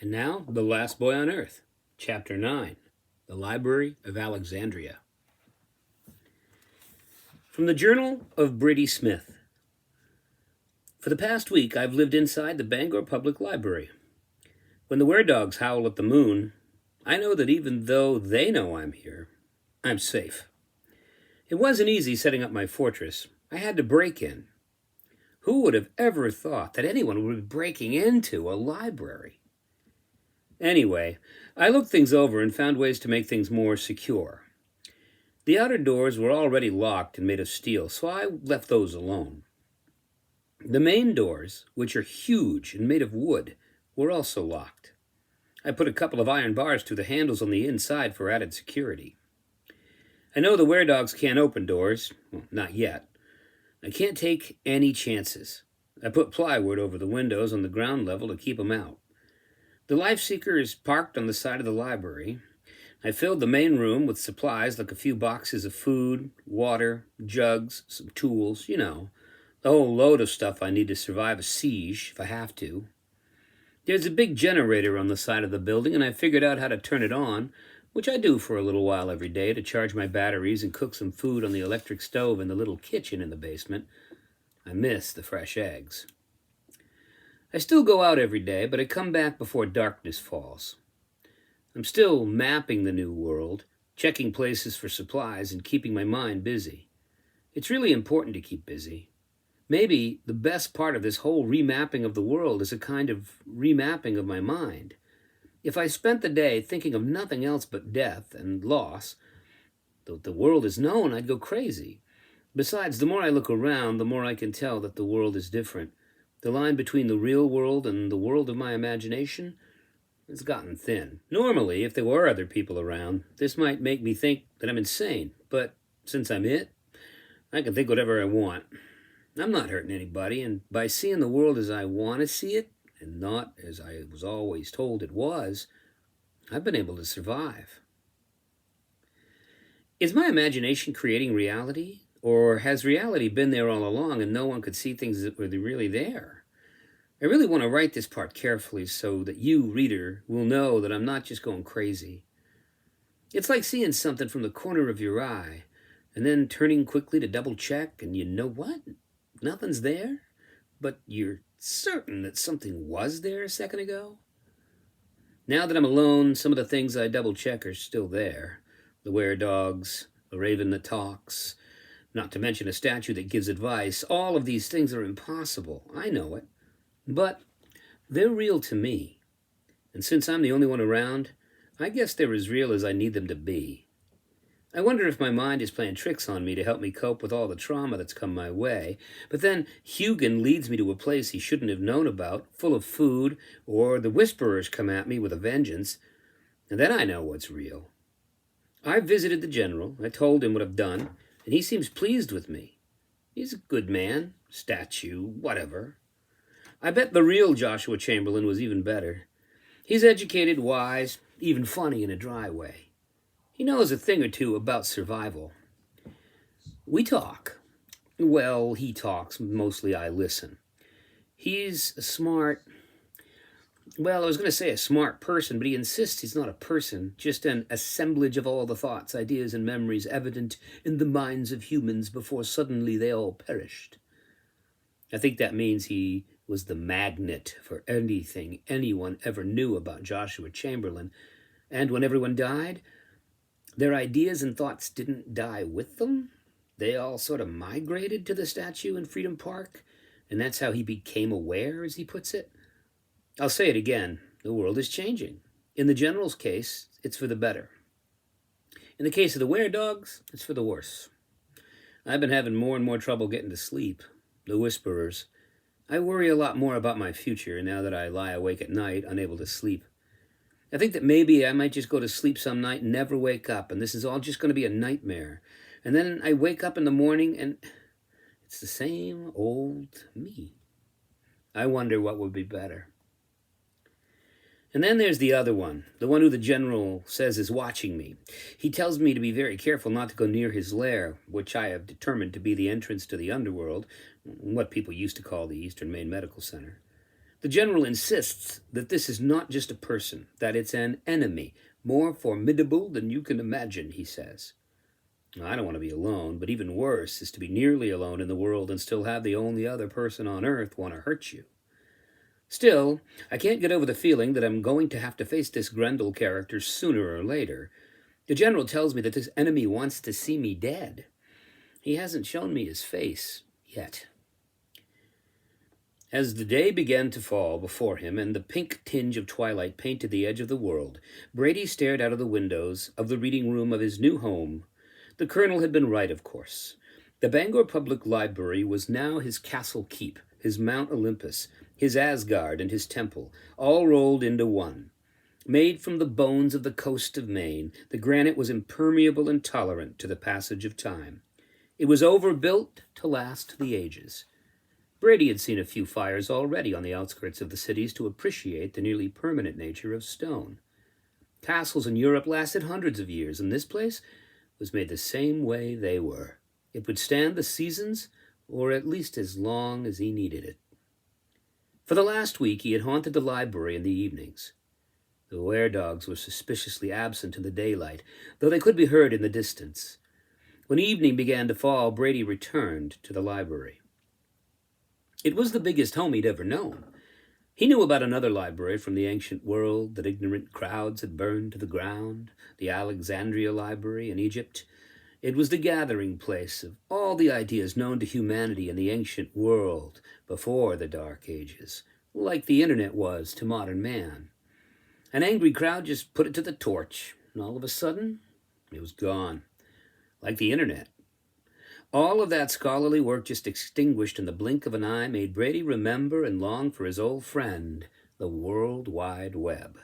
And now, The Last Boy on Earth, Chapter 9, The Library of Alexandria. From the Journal of Brady Smith. For the past week, I've lived inside the Bangor Public Library. When the weredogs howl at the moon, I know that even though they know I'm here, I'm safe. It wasn't easy setting up my fortress. I had to break in. Who would have ever thought that anyone would be breaking into a library? Anyway, I looked things over and found ways to make things more secure. The outer doors were already locked and made of steel, so I left those alone. The main doors, which are huge and made of wood, were also locked. I put a couple of iron bars through the handles on the inside for added security. I know the weredogs can't open doors. Well, not yet. I can't take any chances. I put plywood over the windows on the ground level to keep them out. The Life-Seeker is parked on the side of the library. I filled the main room with supplies like a few boxes of food, water, jugs, some tools, the whole load of stuff I need to survive a siege if I have to. There's a big generator on the side of the building, and I figured out how to turn it on, which I do for a little while every day to charge my batteries and cook some food on the electric stove in the little kitchen in the basement. I miss the fresh eggs. I still go out every day, but I come back before darkness falls. I'm still mapping the new world, checking places for supplies, and keeping my mind busy. It's really important to keep busy. Maybe the best part of this whole remapping of the world is a kind of remapping of my mind. If I spent the day thinking of nothing else but death and loss, though the world is known, I'd go crazy. Besides, the more I look around, the more I can tell that the world is different. The line between the real world and the world of my imagination has gotten thin. Normally, if there were other people around, this might make me think that I'm insane. But since I'm it, I can think whatever I want. I'm not hurting anybody, and by seeing the world as I want to see it, and not as I was always told it was, I've been able to survive. Is my imagination creating reality? Or has reality been there all along and no one could see things that were really there? I really want to write this part carefully so that you, reader, will know that I'm not just going crazy. It's like seeing something from the corner of your eye and then turning quickly to double check, and you know what? Nothing's there, but you're certain that something was there a second ago. Now that I'm alone, some of the things I double check are still there. The weredogs, the raven that talks, not to mention a statue that gives advice. All of these things are impossible. I know it. But they're real to me. And since I'm the only one around, I guess they're as real as I need them to be. I wonder if my mind is playing tricks on me to help me cope with all the trauma that's come my way. But then Hugin leads me to a place he shouldn't have known about, full of food, or the Whisperers come at me with a vengeance. And then I know what's real. I visited the general. I told him what I've done. And he seems pleased with me. He's a good man, statue, whatever. I bet the real Joshua Chamberlain was even better. He's educated, wise, even funny in a dry way. He knows a thing or two about survival. We talk. Well, he talks. Mostly I listen. He's a smart person, but he insists he's not a person, just an assemblage of all the thoughts, ideas, and memories evident in the minds of humans before suddenly they all perished. I think that means he was the magnet for anything anyone ever knew about Joshua Chamberlain, and when everyone died, their ideas and thoughts didn't die with them. They all sort of migrated to the statue in Freedom Park, and that's how he became aware, as he puts it. I'll say it again, the world is changing. In the general's case, it's for the better. In the case of the weredogs, it's for the worse. I've been having more and more trouble getting to sleep. The Whisperers. I worry a lot more about my future now that I lie awake at night, unable to sleep. I think that maybe I might just go to sleep some night and never wake up, and this is all just going to be a nightmare. And then I wake up in the morning, and it's the same old me. I wonder what would be better. And then there's the other one, the one who the general says is watching me. He tells me to be very careful not to go near his lair, which I have determined to be the entrance to the underworld, what people used to call the Eastern Maine Medical Center. The general insists that this is not just a person, that it's an enemy, more formidable than you can imagine, he says. I don't want to be alone, but even worse is to be nearly alone in the world and still have the only other person on earth want to hurt you. Still, I can't get over the feeling that I'm going to have to face this Grendel character sooner or later. The general tells me that this enemy wants to see me dead. He hasn't shown me his face yet. As the day began to fall before him and the pink tinge of twilight painted the edge of the world, Brady stared out of the windows of the reading room of his new home. The colonel had been right, of course. The Bangor Public Library was now his castle keep, his Mount Olympus, his Asgard and his temple, all rolled into one. Made from the bones of the coast of Maine, the granite was impermeable and tolerant to the passage of time. It was overbuilt to last the ages. Brady had seen a few fires already on the outskirts of the cities to appreciate the nearly permanent nature of stone. Castles in Europe lasted hundreds of years, and this place was made the same way they were. It would stand the seasons, or at least as long as he needed it. For the last week he had haunted the library in the evenings. The weredogs were suspiciously absent in the daylight, though they could be heard in the distance. When evening began to fall, Brady returned to the library. It was the biggest home he'd ever known. He knew about another library from the ancient world that ignorant crowds had burned to the ground, the Alexandria Library in Egypt. It was the gathering place of all the ideas known to humanity in the ancient world before the Dark Ages, like the internet was to modern man. An angry crowd just put it to the torch, and all of a sudden, it was gone, like the internet. All of that scholarly work just extinguished in the blink of an eye made Brady remember and long for his old friend, the World Wide Web.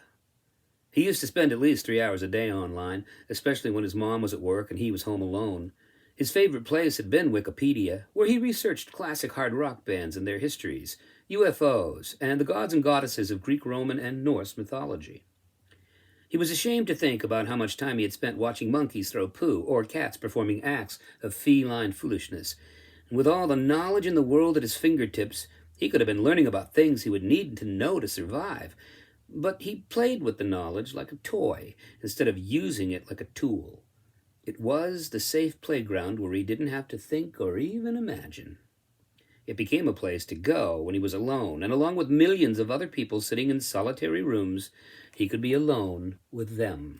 He used to spend at least 3 hours a day online, especially when his mom was at work and he was home alone. His favorite place had been Wikipedia, where he researched classic hard rock bands and their histories, UFOs, and the gods and goddesses of Greek, Roman, and Norse mythology. He was ashamed to think about how much time he had spent watching monkeys throw poo or cats performing acts of feline foolishness. And with all the knowledge in the world at his fingertips, he could have been learning about things he would need to know to survive. But he played with the knowledge like a toy instead of using it like a tool. It was the safe playground where he didn't have to think or even imagine. It became a place to go when he was alone, and along with millions of other people sitting in solitary rooms, he could be alone with them.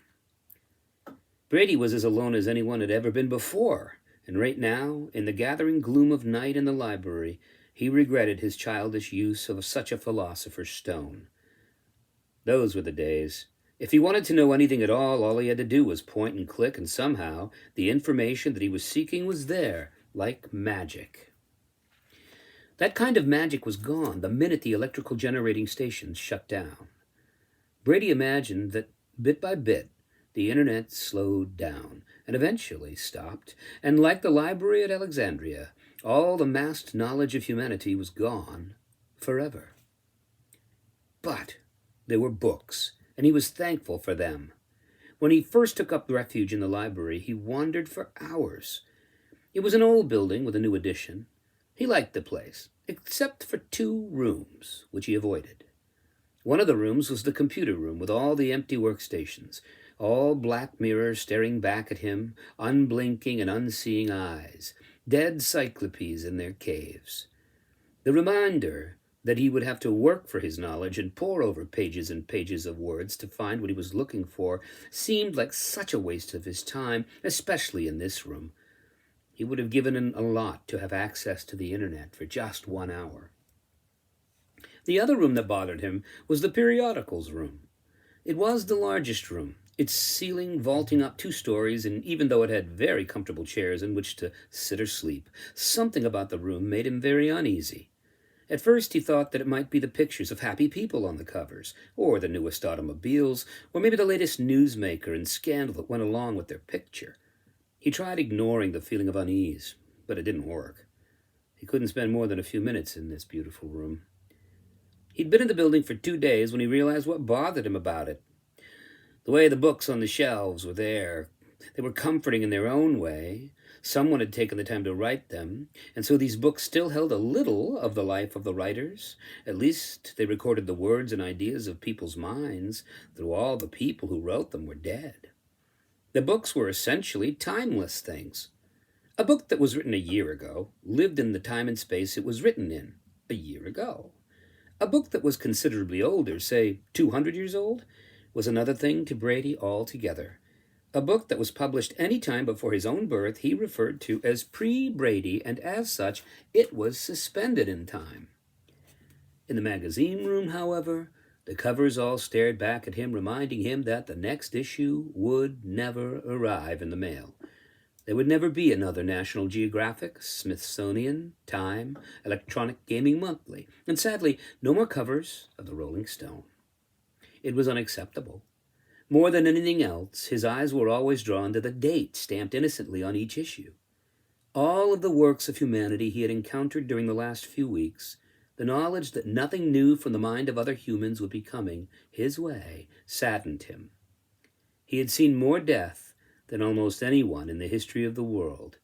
Brady was as alone as anyone had ever been before, and right now, in the gathering gloom of night in the library, he regretted his childish use of such a philosopher's stone. Those were the days. If he wanted to know anything at all he had to do was point and click, and somehow the information that he was seeking was there, like magic. That kind of magic was gone the minute the electrical generating stations shut down. Brady imagined that, bit by bit, the internet slowed down and eventually stopped, and like the library at Alexandria, all the massed knowledge of humanity was gone forever. But there were books, and he was thankful for them. When he first took up refuge in the library, he wandered for hours. It was an old building with a new addition. He liked the place, except for 2 rooms, which he avoided. One of the rooms was the computer room with all the empty workstations, all black mirrors staring back at him, unblinking and unseeing eyes, dead cyclopes in their caves. The reminder that he would have to work for his knowledge and pore over pages and pages of words to find what he was looking for seemed like such a waste of his time, especially in this room. He would have given a lot to have access to the internet for just 1 hour. The other room that bothered him was the periodicals room. It was the largest room, its ceiling vaulting up 2 stories, and even though it had very comfortable chairs in which to sit or sleep, something about the room made him very uneasy. At first he thought that it might be the pictures of happy people on the covers, or the newest automobiles, or maybe the latest newsmaker and scandal that went along with their picture. He tried ignoring the feeling of unease, but it didn't work. He couldn't spend more than a few minutes in this beautiful room. He'd been in the building for 2 days when he realized what bothered him about it. The way the books on the shelves were there, they were comforting in their own way, Someone had taken the time to write them, and so these books still held a little of the life of the writers. At least they recorded the words and ideas of people's minds, though all the people who wrote them were dead. The books were essentially timeless things. A book that was written a year ago lived in the time and space it was written in a year ago. A book that was considerably older, say 200 years old, was another thing to Brady altogether. A book that was published any time before his own birth he referred to as pre-Brady, and as such, it was suspended in time. In the magazine room, however, the covers all stared back at him, reminding him that the next issue would never arrive in the mail. There would never be another National Geographic, Smithsonian, Time, Electronic Gaming Monthly, and sadly, no more covers of the Rolling Stone. It was unacceptable. More than anything else, his eyes were always drawn to the date stamped innocently on each issue. All of the works of humanity he had encountered during the last few weeks, the knowledge that nothing new from the mind of other humans would be coming his way, saddened him. He had seen more death than almost anyone in the history of the world.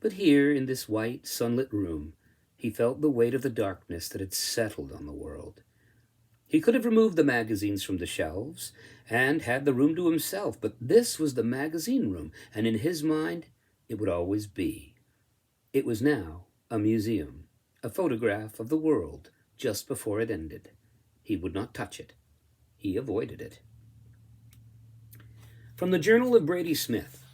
But here, in this white, sunlit room, he felt the weight of the darkness that had settled on the world. He could have removed the magazines from the shelves and had the room to himself, but this was the magazine room, and in his mind, it would always be. It was now a museum, a photograph of the world just before it ended. He would not touch it. He avoided it. From the Journal of Brady Smith.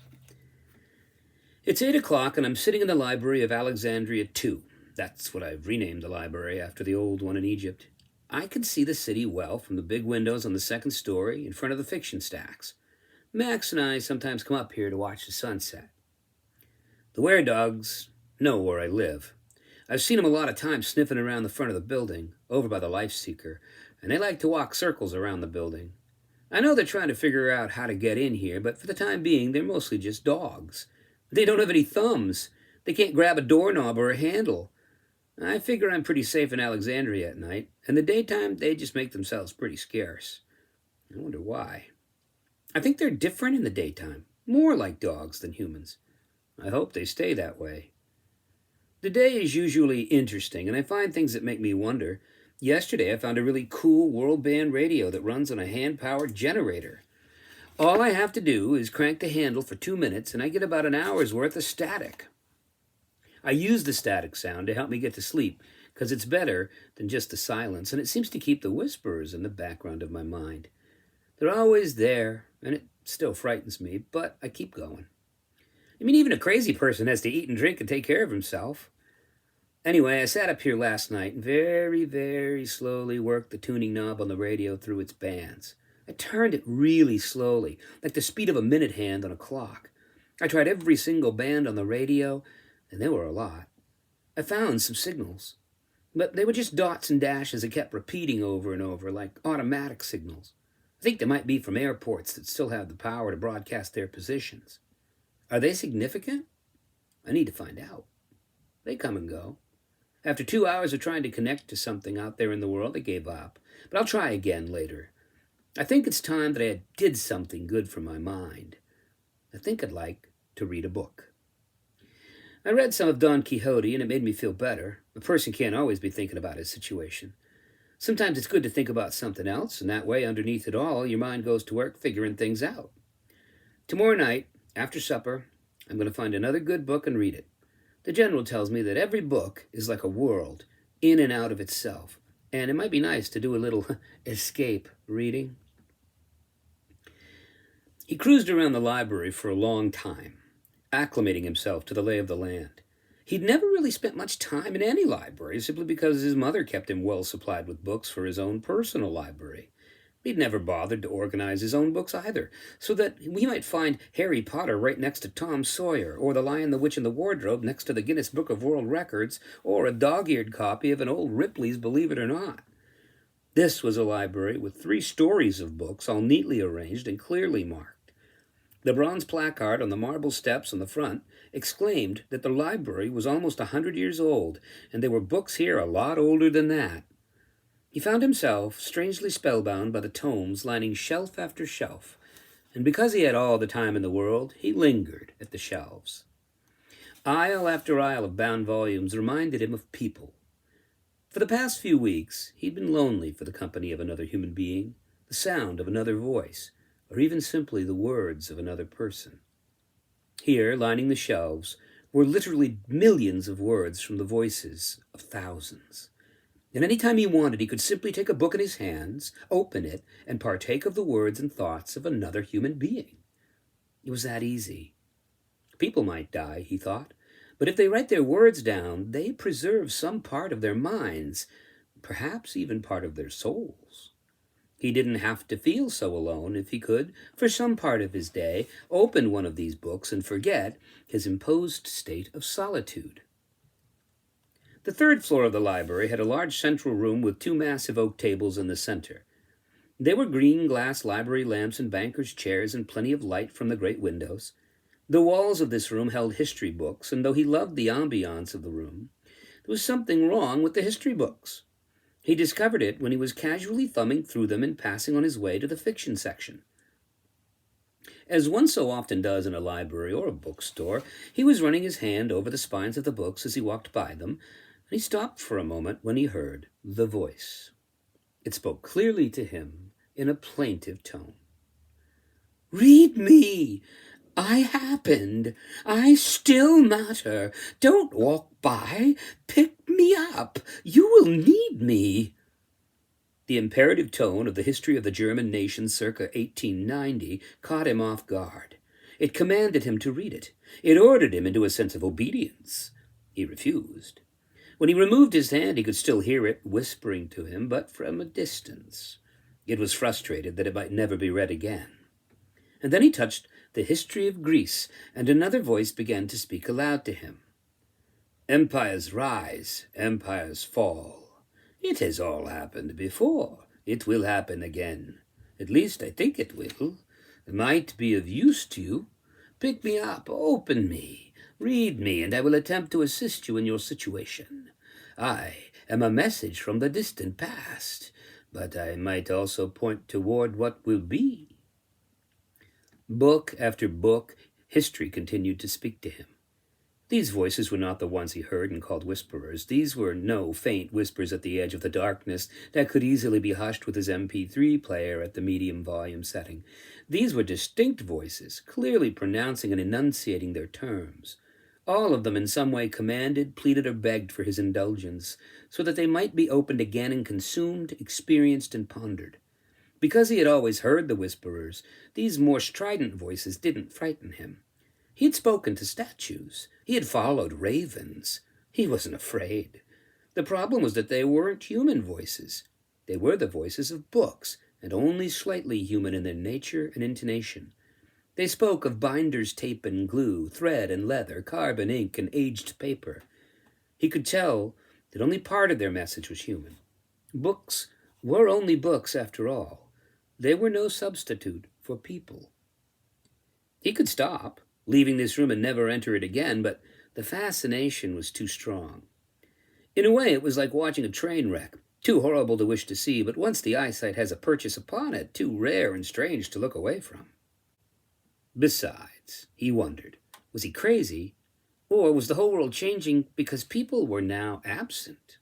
It's 8 o'clock, and I'm sitting in the library of Alexandria 2. That's what I've renamed the library after the old one in Egypt. I can see the city well from the big windows on the second story in front of the fiction stacks. Max and I sometimes come up here to watch the sunset. The weredogs know where I live. I've seen them a lot of times sniffing around the front of the building, over by the Life Seeker, and they like to walk circles around the building. I know they're trying to figure out how to get in here, but for the time being, they're mostly just dogs. They don't have any thumbs. They can't grab a doorknob or a handle. I figure I'm pretty safe in Alexandria at night. In the daytime, they just make themselves pretty scarce. I wonder why. I think they're different in the daytime, more like dogs than humans. I hope they stay that way. The day is usually interesting, and I find things that make me wonder. Yesterday, I found a really cool world band radio that runs on a hand-powered generator. All I have to do is crank the handle for 2 minutes, and I get about an hour's worth of static. I use the static sound to help me get to sleep, because it's better than just the silence, and it seems to keep the whisperers in the background of my mind. They're always there, and it still frightens me, but I keep going. I mean, even a crazy person has to eat and drink and take care of himself. Anyway, I sat up here last night and very, very slowly worked the tuning knob on the radio through its bands. I turned it really slowly, like the speed of a minute hand on a clock. I tried every single band on the radio, and there were a lot. I found some signals, but they were just dots and dashes that kept repeating over and over, like automatic signals. I think they might be from airports that still have the power to broadcast their positions. Are they significant? I need to find out. They come and go. After 2 hours of trying to connect to something out there in the world, I gave up. But I'll try again later. I think it's time that I did something good for my mind. I think I'd like to read a book. I read some of Don Quixote, and it made me feel better. A person can't always be thinking about his situation. Sometimes it's good to think about something else, and that way, underneath it all, your mind goes to work figuring things out. Tomorrow night, after supper, I'm going to find another good book and read it. The general tells me that every book is like a world, in and out of itself, and it might be nice to do a little escape reading. He cruised around the library for a long time, acclimating himself to the lay of the land. He'd never really spent much time in any library, simply because his mother kept him well supplied with books for his own personal library. He'd never bothered to organize his own books either, so that we might find Harry Potter right next to Tom Sawyer, or The Lion, the Witch, and the Wardrobe next to the Guinness Book of World Records, or a dog-eared copy of an old Ripley's Believe It or Not. This was a library with 3 stories of books, all neatly arranged and clearly marked. The bronze placard on the marble steps on the front exclaimed that the library was almost 100 years old, and there were books here a lot older than that. He found himself strangely spellbound by the tomes lining shelf after shelf, and because he had all the time in the world, he lingered at the shelves. Aisle after aisle of bound volumes reminded him of people. For the past few weeks, he'd been lonely for the company of another human being, the sound of another voice, or even simply the words of another person. Here, lining the shelves, were literally millions of words from the voices of thousands. And any time he wanted, he could simply take a book in his hands, open it, and partake of the words and thoughts of another human being. It was that easy. People might die, he thought, but if they write their words down, they preserve some part of their minds, perhaps even part of their souls. He didn't have to feel so alone if he could, for some part of his day, open one of these books and forget his imposed state of solitude. The third floor of the library had a large central room with two massive oak tables in the center. There were green glass library lamps and bankers' chairs and plenty of light from the great windows. The walls of this room held history books, and though he loved the ambiance of the room, there was something wrong with the history books. He discovered it when he was casually thumbing through them and passing on his way to the fiction section. As one so often does in a library or a bookstore, he was running his hand over the spines of the books as he walked by them, and he stopped for a moment when he heard the voice. It spoke clearly to him in a plaintive tone. "Read me! I happened. I still matter. Don't walk by. Pick me up. You will need me." The imperative tone of the history of the German nation circa 1890 caught him off guard. It commanded him to read it. It ordered him into a sense of obedience. He refused. When he removed his hand, he could still hear it whispering to him, but from a distance. It was frustrated that it might never be read again. And then he touched the history of Greece, and another voice began to speak aloud to him. "Empires rise, empires fall. It has all happened before. It will happen again. At least I think it will. It might be of use to you. Pick me up, open me, read me, and I will attempt to assist you in your situation. I am a message from the distant past, but I might also point toward what will be." Book after book, history continued to speak to him. These voices were not the ones he heard and called whisperers. These were no faint whispers at the edge of the darkness that could easily be hushed with his MP3 player at the medium volume setting. These were distinct voices, clearly pronouncing and enunciating their terms. All of them in some way commanded, pleaded, or begged for his indulgence, so that they might be opened again and consumed, experienced, and pondered. Because he had always heard the whisperers, these more strident voices didn't frighten him. He had spoken to statues. He had followed ravens. He wasn't afraid. The problem was that they weren't human voices. They were the voices of books, and only slightly human in their nature and intonation. They spoke of binders, tape and glue, thread and leather, carbon ink, and aged paper. He could tell that only part of their message was human. Books were only books after all. They were no substitute for people. He could stop, leaving this room and never enter it again, but the fascination was too strong. In a way, it was like watching a train wreck, too horrible to wish to see, but once the eyesight has a purchase upon it, too rare and strange to look away from. Besides, he wondered, was he crazy, or was the whole world changing because people were now absent?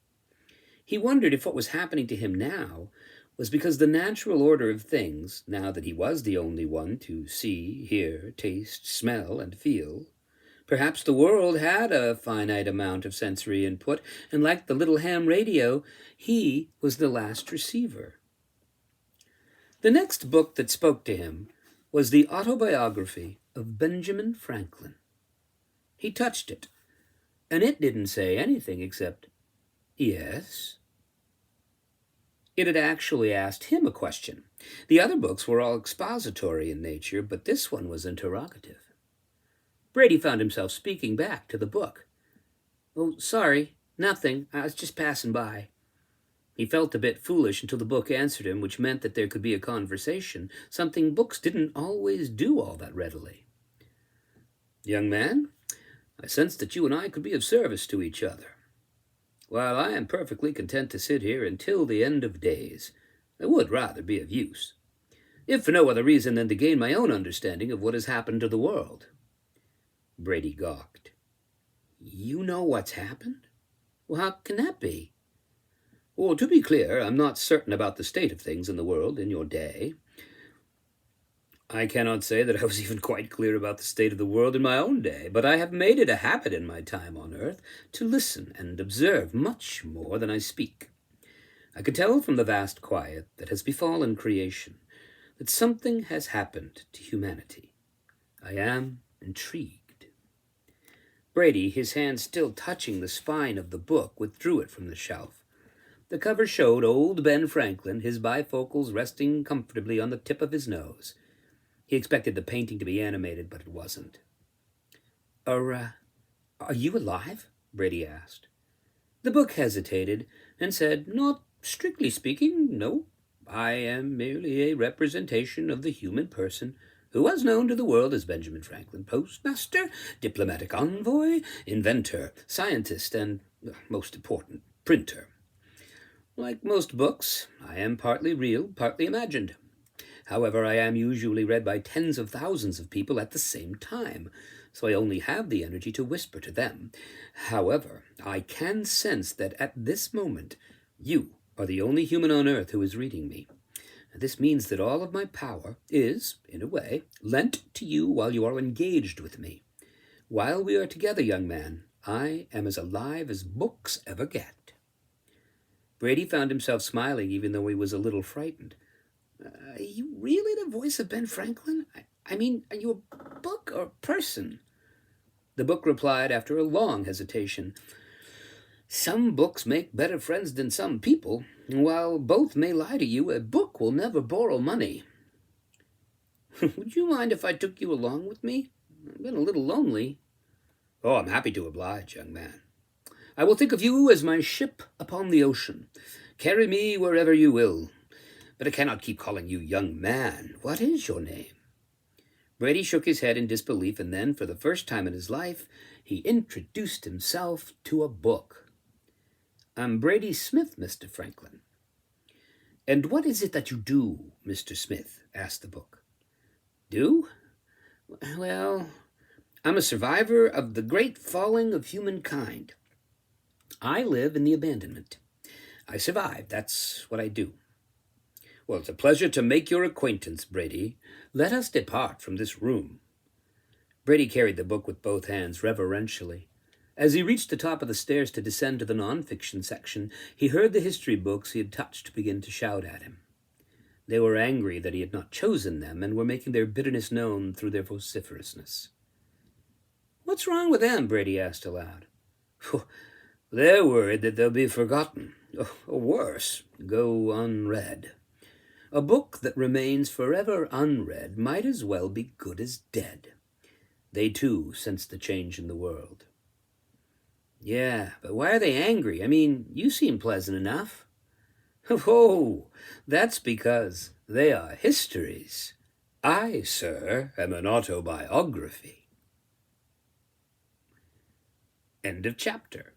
He wondered if what was happening to him now was because the natural order of things, now that he was the only one to see, hear, taste, smell, and feel, perhaps the world had a finite amount of sensory input, and like the little ham radio, he was the last receiver. The next book that spoke to him was the autobiography of Benjamin Franklin. He touched it, and it didn't say anything except, "Yes." It had actually asked him a question. The other books were all expository in nature, but this one was interrogative. Brady found himself speaking back to the book. "Oh, sorry, nothing. I was just passing by." He felt a bit foolish until the book answered him, which meant that there could be a conversation, something books didn't always do all that readily. "Young man, I sense that you and I could be of service to each other. While I am perfectly content to sit here until the end of days, I would rather be of use, if for no other reason than to gain my own understanding of what has happened to the world." Brady gawked. You know what's happened? Well, how can that be? Well, to be clear, I'm not certain about the state of things in the world in your day. I cannot say that I was even quite clear about the state of the world in my own day, but I have made it a habit in my time on earth to listen and observe much more than I speak. I can tell from the vast quiet that has befallen creation that something has happened to humanity. I am intrigued. Brady, his hand still touching the spine of the book, withdrew it from the shelf. The cover showed old Ben Franklin, his bifocals resting comfortably on the tip of his nose. He expected the painting to be animated, but it wasn't. Are you alive? Brady asked. The book hesitated and said, Not strictly speaking, no. I am merely a representation of the human person who was known to the world as Benjamin Franklin, postmaster, diplomatic envoy, inventor, scientist, and, most important, printer. Like most books, I am partly real, partly imagined. However, I am usually read by tens of thousands of people at the same time, so I only have the energy to whisper to them. However, I can sense that at this moment, you are the only human on earth who is reading me. This means that all of my power is, in a way, lent to you while you are engaged with me. While we are together, young man, I am as alive as books ever get. Brady found himself smiling even though he was a little frightened. Are you really the voice of Ben Franklin? I mean, are you a book or a person? The book replied after a long hesitation. Some books make better friends than some people. While both may lie to you, a book will never borrow money. Would you mind if I took you along with me? I've been a little lonely. Oh, I'm happy to oblige, young man. I will think of you as my ship upon the ocean. Carry me wherever you will. But I cannot keep calling you young man. What is your name? Brady shook his head in disbelief, and then, for the first time in his life, he introduced himself to a book. I'm Brady Smith, Mr. Franklin. And what is it that you do, Mr. Smith? Asked the book. Do? Well, I'm a survivor of the great falling of humankind. I live in the abandonment. I survived. That's what I do. Well, it's a pleasure to make your acquaintance, Brady. Let us depart from this room. Brady carried the book with both hands reverentially. As he reached the top of the stairs to descend to the non-fiction section, he heard the history books he had touched begin to shout at him. They were angry that he had not chosen them and were making their bitterness known through their vociferousness. What's wrong with them? Brady asked aloud. They're worried that they'll be forgotten, or worse, go unread. A book that remains forever unread might as well be good as dead. They, too, sense the change in the world. Yeah, but why are they angry? I mean, you seem pleasant enough. Oh, that's because they are histories. I, sir, am an autobiography. End of chapter.